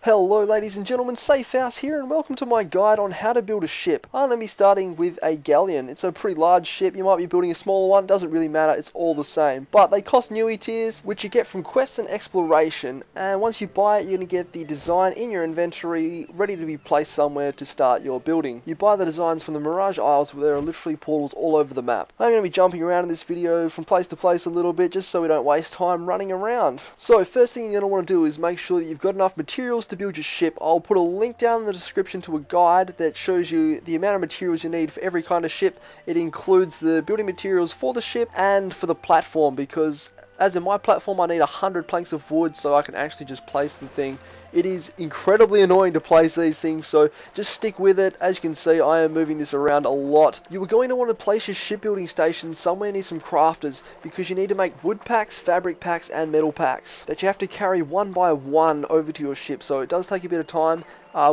Hello ladies and gentlemen, Safehouse here and welcome to my guide on how to build a ship. I'm going to be starting with a galleon. It's a pretty large ship. You might be building a smaller one, doesn't really matter, it's all the same. But they cost newie tiers, which you get from quests and exploration, and once you buy it you're going to get the design in your inventory ready to be placed somewhere to start your building. You buy the designs from the Mirage Isles where there are literally portals all over the map. I'm going to be jumping around in this video from place to place a little bit just so we don't waste time running around. So first thing you're going to want to do is make sure that you've got enough materials to build your ship. I'll put a link down in the description to a guide that shows you the amount of materials you need for every kind of ship. It includes the building materials for the ship and for the platform, because as in my platform I need 100 planks of wood so I can actually just place the thing. It is incredibly annoying to place these things, so just stick with it. As you can see, I am moving this around a lot. You are going to want to place your shipbuilding station somewhere near some crafters, because you need to make wood packs, fabric packs and metal packs that you have to carry one by one over to your ship, so it does take a bit of time.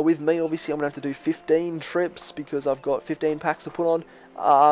With me, obviously, I'm going to have to do 15 trips because I've got 15 packs to put on.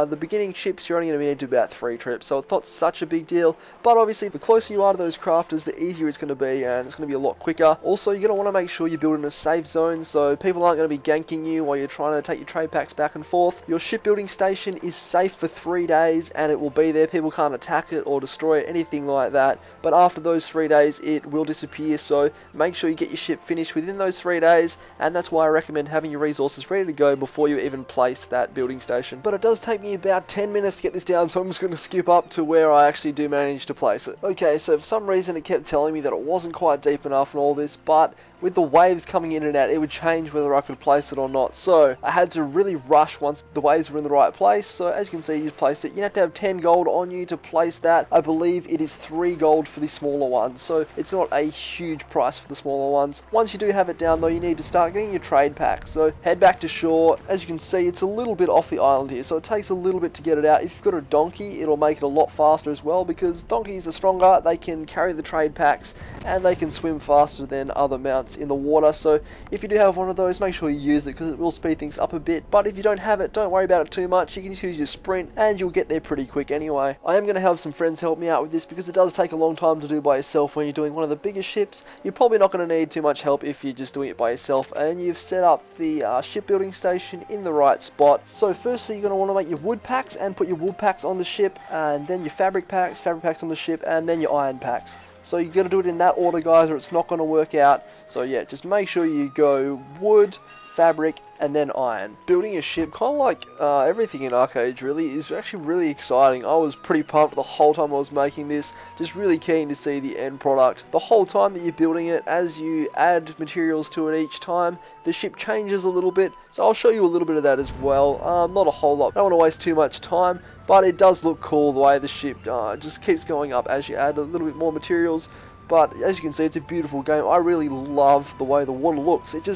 The beginning ships, you're only going to need to do about 3 trips, so it's not such a big deal. But obviously, the closer you are to those crafters, the easier it's going to be, and it's going to be a lot quicker. Also, you're going to want to make sure you build in a safe zone, so people aren't going to be ganking you while you're trying to take your trade packs back and forth. Your shipbuilding station is safe for 3 days, and it will be there. People can't attack it or destroy it, anything like that. But after those 3 days, it will disappear, so make sure you get your ship finished within those 3 days, and that's why I recommend having your resources ready to go before you even place that building station. But it does take me about 10 minutes to get this down, so I'm just going to skip up to where I actually do manage to place it. Okay, so for some reason it kept telling me that it wasn't quite deep enough and all this, but with the waves coming in and out, it would change whether I could place it or not. So I had to really rush once the waves were in the right place. So as you can see, you just placed it. You have to have 10 gold on you to place that. I believe it is 3 gold for the smaller ones, so it's not a huge price for the smaller ones. Once you do have it down though, you need to start getting your trade pack. So head back to shore. As you can see, it's a little bit off the island here, so it takes a little bit to get it out. If you've got a donkey, it'll make it a lot faster as well, because donkeys are stronger, they can carry the trade packs, and they can swim faster than other mounts in the water. So if you do have one of those, make sure you use it, because it will speed things up a bit. But if you don't have it, don't worry about it too much. You can just use your sprint and you'll get there pretty quick anyway. I am going to have some friends help me out with this, because it does take a long time to do by yourself when you're doing one of the bigger ships. You're probably not going to need too much help if you're just doing it by yourself and you've set up the shipbuilding station in the right spot. So firstly, you're going to want to make your wood packs and put your wood packs on the ship, and then your fabric packs on the ship, and then your iron packs. So you got to do it in that order, guys, or it's not going to work out. So yeah, just make sure you go wood, fabric, and then iron. Building a ship, kind of like everything in ArcheAge really, is actually really exciting. I was pretty pumped the whole time I was making this, just really keen to see the end product. The whole time that you're building it, as you add materials to it each time, the ship changes a little bit, so I'll show you a little bit of that as well. Not a whole lot, don't want to waste too much time, but it does look cool the way the ship just keeps going up as you add a little bit more materials. But as you can see, it's a beautiful game. I really love the way the water looks. It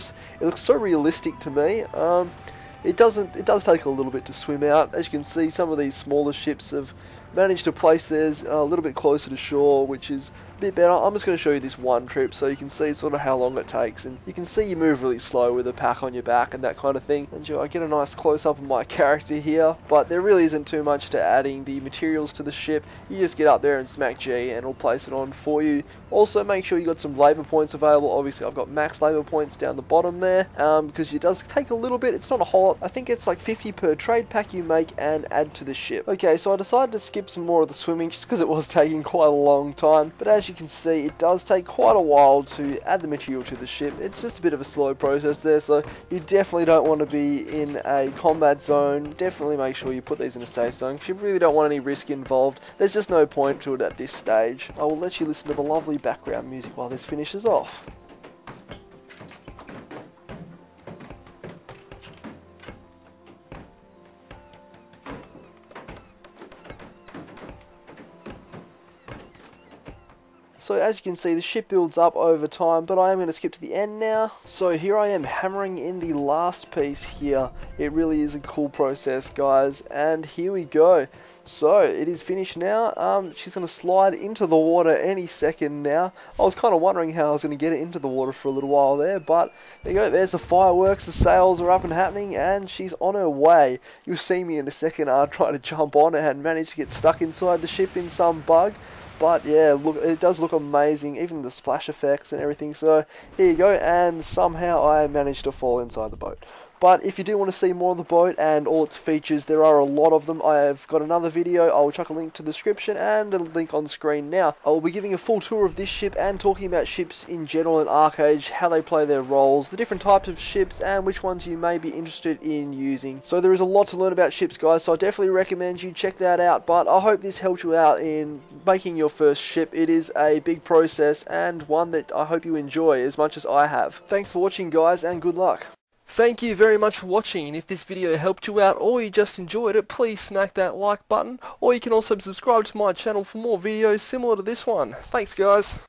looks so realistic to me. It does take a little bit to swim out. As you can see, some of these smaller ships have managed to place theirs a little bit closer to shore, which is a bit better. I'm just going to show you this one trip so you can see sort of how long it takes, and you can see you move really slow with a pack on your back and that kind of thing. And I get a nice close-up of my character here, but there really isn't too much to adding the materials to the ship. You just get up there and smack G and it'll place it on for you. Also make sure you got some labour points available. Obviously I've got max labour points down the bottom there, because it does take a little bit. It's not a whole lot. I think it's like 50 per trade pack you make and add to the ship. Okay, so I decided to skip some more of the swimming just because it was taking quite a long time, but as you can see, it does take quite a while to add the material to the ship. It's just a bit of a slow process there, so you definitely don't want to be in a combat zone. Definitely make sure you put these in a safe zone, because you really don't want any risk involved. There's just no point to it at this stage. I will let you listen to the lovely background music while this finishes off. So as you can see, the ship builds up over time, but I am going to skip to the end now. So here I am hammering in the last piece here. It really is a cool process, guys, and here we go. So it is finished now. She's going to slide into the water any second now. I was kind of wondering how I was going to get it into the water for a little while there, but there you go. There's the fireworks, the sails are up and happening, and she's on her way. You'll see me in a second try to jump on it and manage to get stuck inside the ship in some bug. But yeah, look, it does look amazing, even the splash effects and everything. So here you go, and somehow I managed to fall inside the boat. But if you do want to see more of the boat and all its features, there are a lot of them. I have got another video. I will chuck a link to the description and a link on screen now. I will be giving a full tour of this ship and talking about ships in general in ArcheAge, how they play their roles, the different types of ships, and which ones you may be interested in using. So there is a lot to learn about ships, guys, so I definitely recommend you check that out. But I hope this helped you out in making your first ship. It is a big process and one that I hope you enjoy as much as I have. Thanks for watching, guys, and good luck. Thank you very much for watching, and if this video helped you out or you just enjoyed it, please smack that like button, or you can also subscribe to my channel for more videos similar to this one. Thanks, guys.